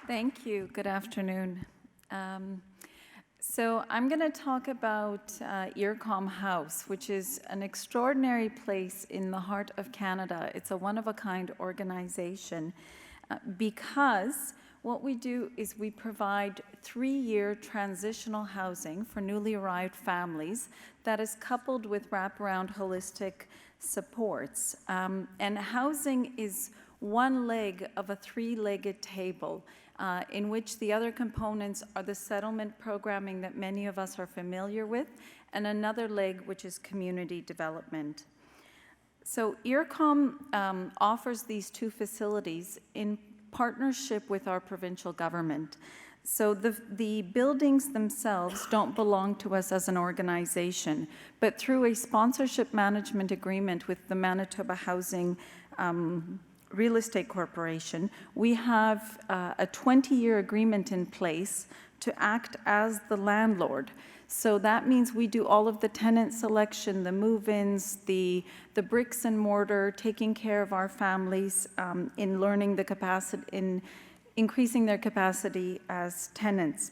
Thank you. Good afternoon. So I'm going to talk about IRCOM House, which is an extraordinary place in the heart of Canada. It's a one-of-a-kind organization because what we do is we provide 3-year transitional housing for newly arrived families that is coupled with wraparound holistic supports. And housing is one leg of a 3-legged table in which the other components are the settlement programming that many of us are familiar with, and another leg which is community development. So IRCOM offers these 2 facilities in partnership with our provincial government. So the buildings themselves don't belong to us as an organization, but through a sponsorship management agreement with the Manitoba Housing Real Estate Corporation, we have a 20-year agreement in place to act as the landlord. So that means we do all of the tenant selection, the move-ins, the bricks and mortar, taking care of our families in learning the capacity, in increasing their capacity as tenants.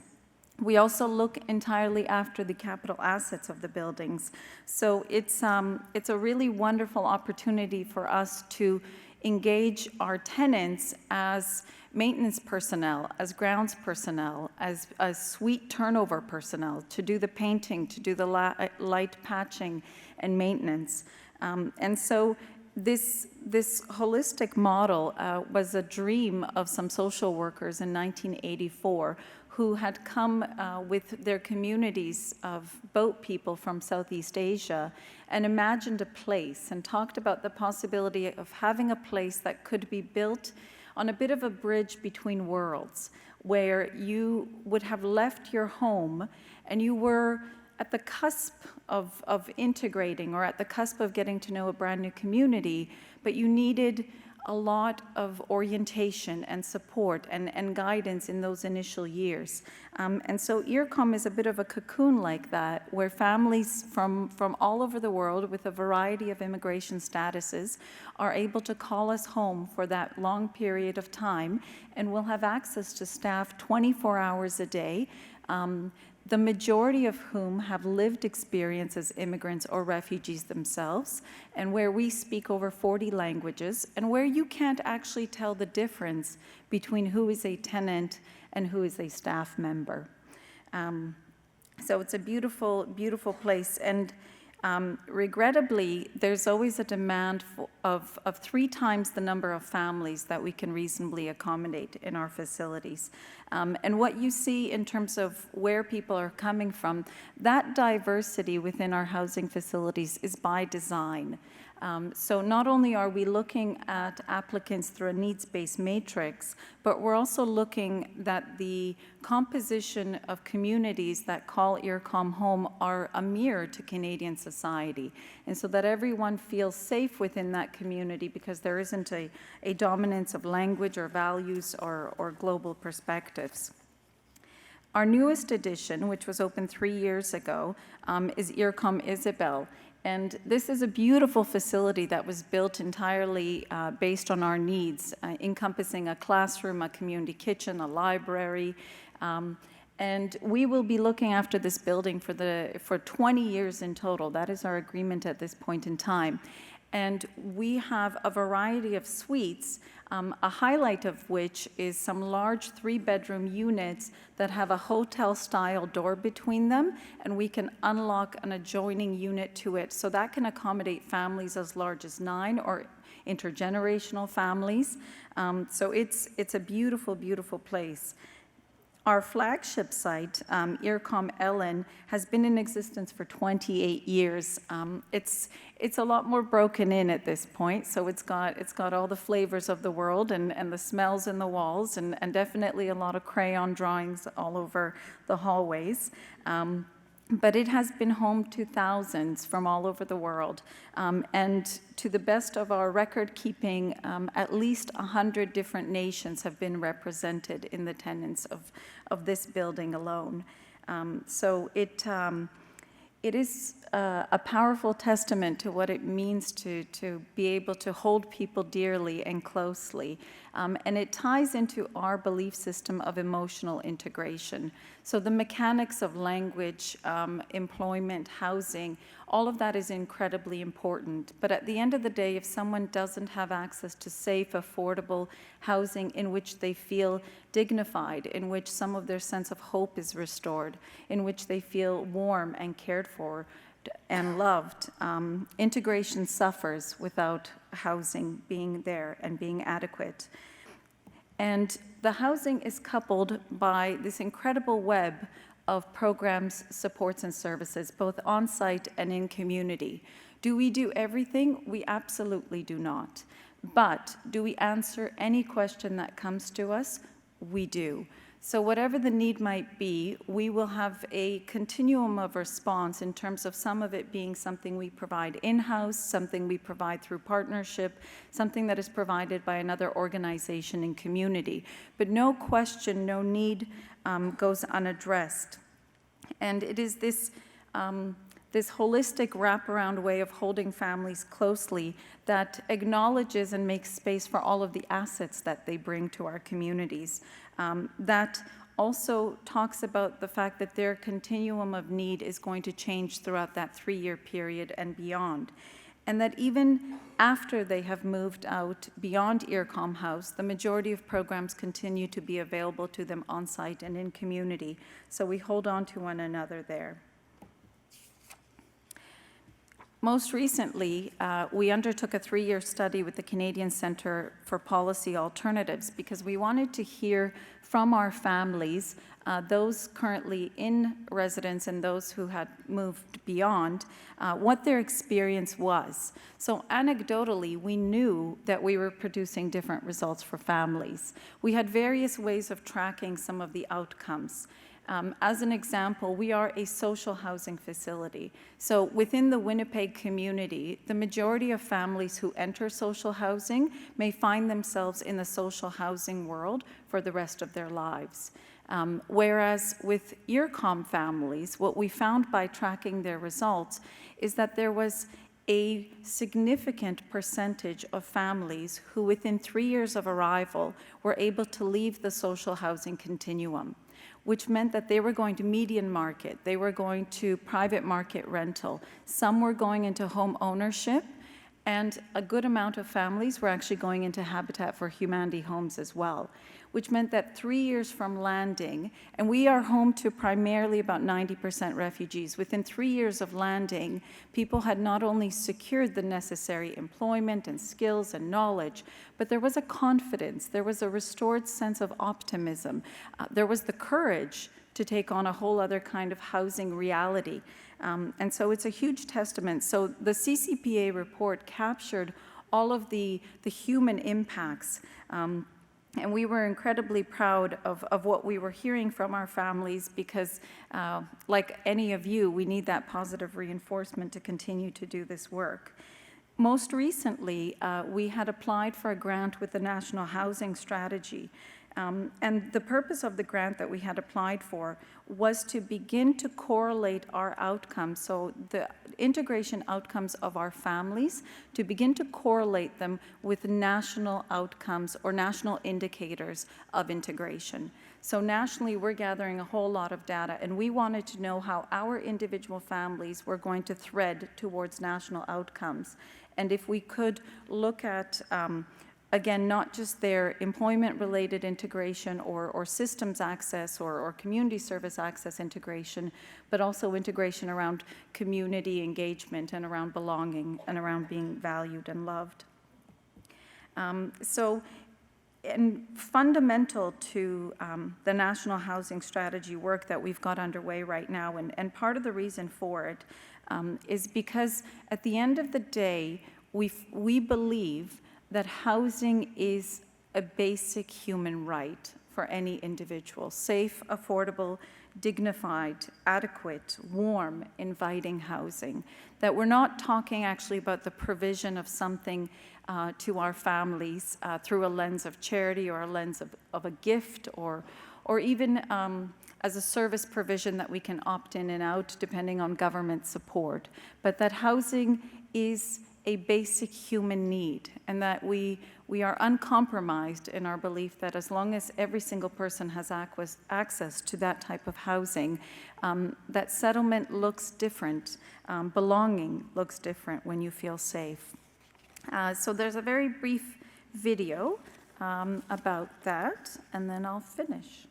We also look entirely after the capital assets of the buildings. So it's a really wonderful opportunity for us to engage our tenants as maintenance personnel, as grounds personnel, as suite turnover personnel, to do the painting, to do the light patching and maintenance. And so this holistic model was a dream of some social workers in 1984 who had come with their communities of boat people from Southeast Asia and imagined a place and talked about the possibility of having a place that could be built on a bit of a bridge between worlds, where you would have left your home and you were at the cusp of integrating or at the cusp of getting to know a brand new community, but you needed a lot of orientation and support and guidance in those initial years. And so IRCOM is a bit of a cocoon like that, where families from all over the world with a variety of immigration statuses are able to call us home for that long period of time, and we'll have access to staff 24 hours a day, the majority of whom have lived experience as immigrants or refugees themselves, and where we speak over 40 languages, and where you can't actually tell the difference between who is a tenant and who is a staff member. So it's a beautiful, beautiful place. And regrettably, there's always a demand of 3 times the number of families that we can reasonably accommodate in our facilities. And what you see in terms of where people are coming from, that diversity within our housing facilities is by design. So not only are we looking at applicants through a needs-based matrix, but we're also looking that the composition of communities that call IRCOM home are a mirror to Canadian society, and so that everyone feels safe within that community because there isn't a dominance of language or values or global perspectives. Our newest edition, which was opened 3 years ago, is IRCOM Isabel. And this is a beautiful facility that was built entirely based on our needs, encompassing a classroom, a community kitchen, a library. And we will be looking after this building for 20 years in total. That is our agreement at this point in time. And we have a variety of suites, a highlight of which is some large 3-bedroom units that have a hotel-style door between them, and we can unlock an adjoining unit to it. So that can accommodate families as large as 9 or intergenerational families. So it's a beautiful, beautiful place. Our flagship site, IRCOM Ellen, has been in existence for 28 years. It's a lot more broken in at this point, so it's got all the flavors of the world and the smells in the walls, and definitely a lot of crayon drawings all over the hallways. But it has been home to thousands from all over the world. And to the best of our record keeping, at least 100 different nations have been represented in the tenants of this building alone. So it is a powerful testament to what it means to be able to hold people dearly and closely. And it ties into our belief system of emotional integration. So the mechanics of language, employment, housing, all of that is incredibly important. But at the end of the day, if someone doesn't have access to safe, affordable housing in which they feel dignified, in which some of their sense of hope is restored, in which they feel warm and cared for and loved, integration suffers without housing being there and being adequate. And the housing is coupled by this incredible web of programs, supports, and services, both on-site and in community. Do we do everything? We absolutely do not. But do we answer any question that comes to us? We do. So whatever the need might be, we will have a continuum of response in terms of some of it being something we provide in-house, something we provide through partnership, something that is provided by another organization in community. But no question, no need goes unaddressed. And it is this, this holistic wraparound way of holding families closely that acknowledges and makes space for all of the assets that they bring to our communities. That also talks about the fact that their continuum of need is going to change throughout that 3-year period and beyond. And that even after they have moved out beyond IRCOM House, the majority of programs continue to be available to them on-site and in community. So we hold on to one another there. Most recently, we undertook a 3-year study with the Canadian Centre for Policy Alternatives because we wanted to hear from our families, those currently in residence and those who had moved beyond, what their experience was. So anecdotally, we knew that we were producing different results for families. We had various ways of tracking some of the outcomes. As an example, we are a social housing facility. So within the Winnipeg community, the majority of families who enter social housing may find themselves in the social housing world for the rest of their lives. Whereas with IRCOM families, what we found by tracking their results is that there was a significant percentage of families who within 3 years of arrival were able to leave the social housing continuum, which meant that they were going to median market, they were going to private market rental, some were going into home ownership, and a good amount of families were actually going into Habitat for Humanity homes as well, which meant that 3 years from landing, and we are home to primarily about 90% refugees, within 3 years of landing, people had not only secured the necessary employment and skills and knowledge, but there was a confidence, there was a restored sense of optimism, there was the courage to take on a whole other kind of housing reality. And so it's a huge testament. So the CCPA report captured all of the human impacts. And we were incredibly proud of what we were hearing from our families because, like any of you, we need that positive reinforcement to continue to do this work. Most recently, we had applied for a grant with the National Housing Strategy. And the purpose of the grant that we had applied for was to begin to correlate our outcomes, so the integration outcomes of our families, to begin to correlate them with national outcomes or national indicators of integration. So nationally, we're gathering a whole lot of data, and we wanted to know how our individual families were going to thread towards national outcomes. And if we could look at again, not just their employment-related integration or systems access or community service access integration, but also integration around community engagement and around belonging and around being valued and loved. And fundamental to the National Housing Strategy work that we've got underway right now, and part of the reason for it is because at the end of the day, we believe that housing is a basic human right for any individual. Safe, affordable, dignified, adequate, warm, inviting housing. That we're not talking actually about the provision of something to our families through a lens of charity or a lens of a gift or even as a service provision that we can opt in and out depending on government support. But that housing is a basic human need, and that we we are uncompromised in our belief that as long as every single person has access to that type of housing, that settlement looks different, belonging looks different when you feel safe. So there's a very brief video about that, and then I'll finish.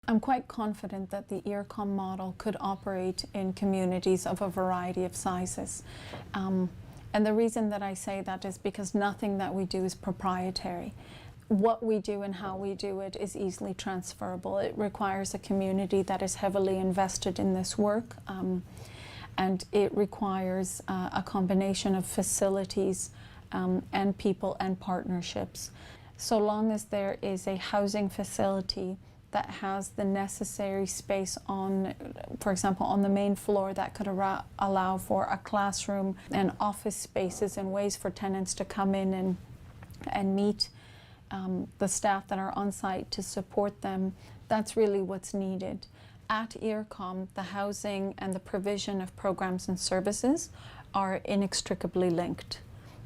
I'm quite confident that the IRCOM model could operate in communities of a variety of sizes. And the reason that I say that is because nothing that we do is proprietary. What we do and how we do it is easily transferable. It requires a community that is heavily invested in this work, and it requires a combination of facilities and people and partnerships. So long as there is a housing facility that has the necessary space on, for example, on the main floor that could allow for a classroom and office spaces and ways for tenants to come in and meet the staff that are on site to support them, that's really what's needed. At IRCOM, the housing and the provision of programs and services are inextricably linked.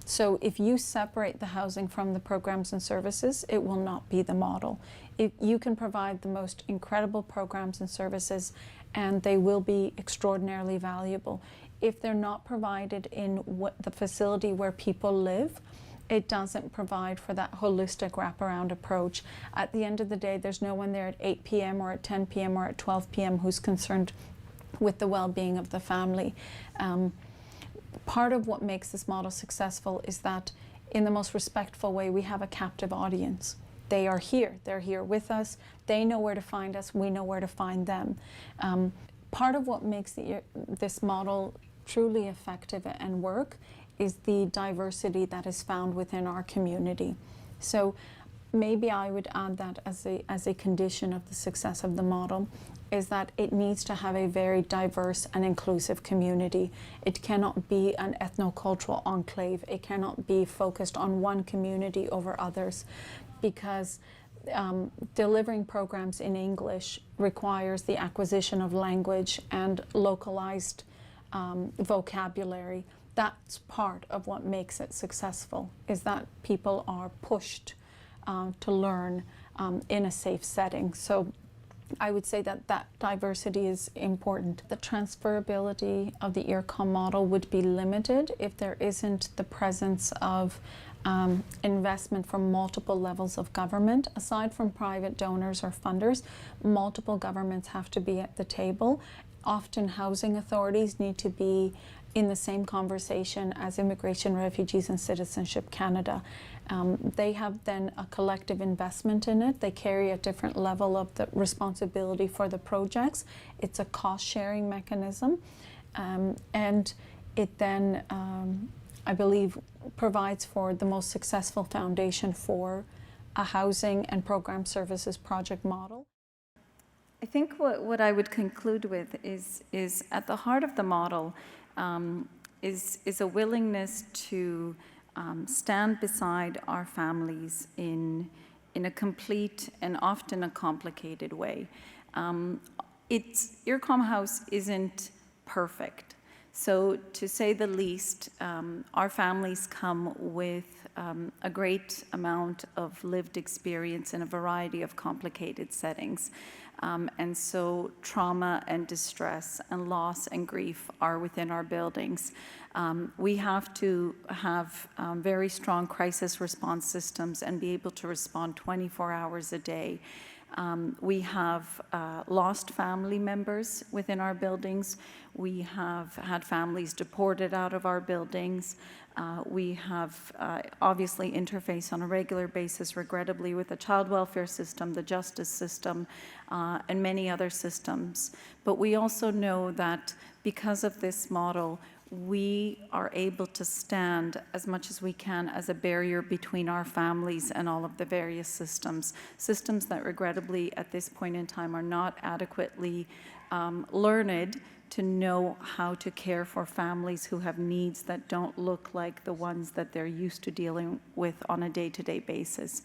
So if you separate the housing from the programs and services, it will not be the model. If you can provide the most incredible programs and services, and they will be extraordinarily valuable. If they're not provided in the facility where people live, it doesn't provide for that holistic wraparound approach. At the end of the day, there's no one there at 8 p.m. or at 10 p.m. or at 12 p.m. who's concerned with the well-being of the family. Part of what makes this model successful is that in the most respectful way, we have a captive audience. They are here, they're here with us, they know where to find us, we know where to find them. Part of what makes this model truly effective and work is the diversity that is found within our community. So maybe I would add that as a condition of the success of the model, is that it needs to have a very diverse and inclusive community. It cannot be an ethnocultural enclave. It cannot be focused on one community over others, because delivering programs in English requires the acquisition of language and localized vocabulary. That's part of what makes it successful, is that people are pushed to learn in a safe setting. So I would say that that diversity is important. The transferability of the IRCOM model would be limited if there isn't the presence of investment from multiple levels of government. Aside from private donors or funders, multiple governments have to be at the table. Often housing authorities need to be in the same conversation as Immigration, Refugees and Citizenship Canada. They have then a collective investment in it. They carry a different level of the responsibility for the projects. It's a cost-sharing mechanism, and it then, I believe, provides for the most successful foundation for a housing and program services project model. I think what I would conclude with is at the heart of the model is a willingness to stand beside our families in a complete and often a complicated way. IRCOM House isn't perfect. So to say the least, our families come with a great amount of lived experience in a variety of complicated settings. And so trauma and distress and loss and grief are within our buildings. We have to have very strong crisis response systems and be able to respond 24 hours a day. We have lost family members within our buildings. We have had families deported out of our buildings. We have obviously interface on a regular basis, regrettably, with the child welfare system, the justice system, and many other systems. But we also know that because of this model, we are able to stand as much as we can as a barrier between our families and all of the various systems that regrettably at this point in time are not adequately learned to know how to care for families who have needs that don't look like the ones that they're used to dealing with on a day-to-day basis.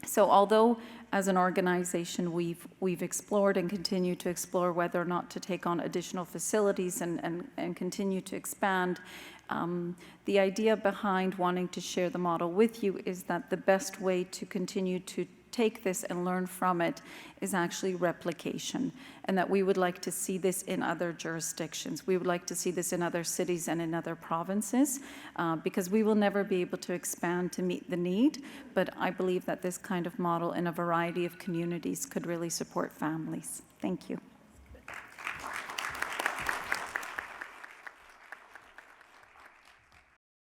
So although as an organization we've explored and continue to explore whether or not to take on additional facilities and continue to expand, the idea behind wanting to share the model with you is that the best way to continue to take this and learn from it is actually replication, and that we would like to see this in other jurisdictions. We would like to see this in other cities and in other provinces, because we will never be able to expand to meet the need, but I believe that this kind of model in a variety of communities could really support families. Thank you.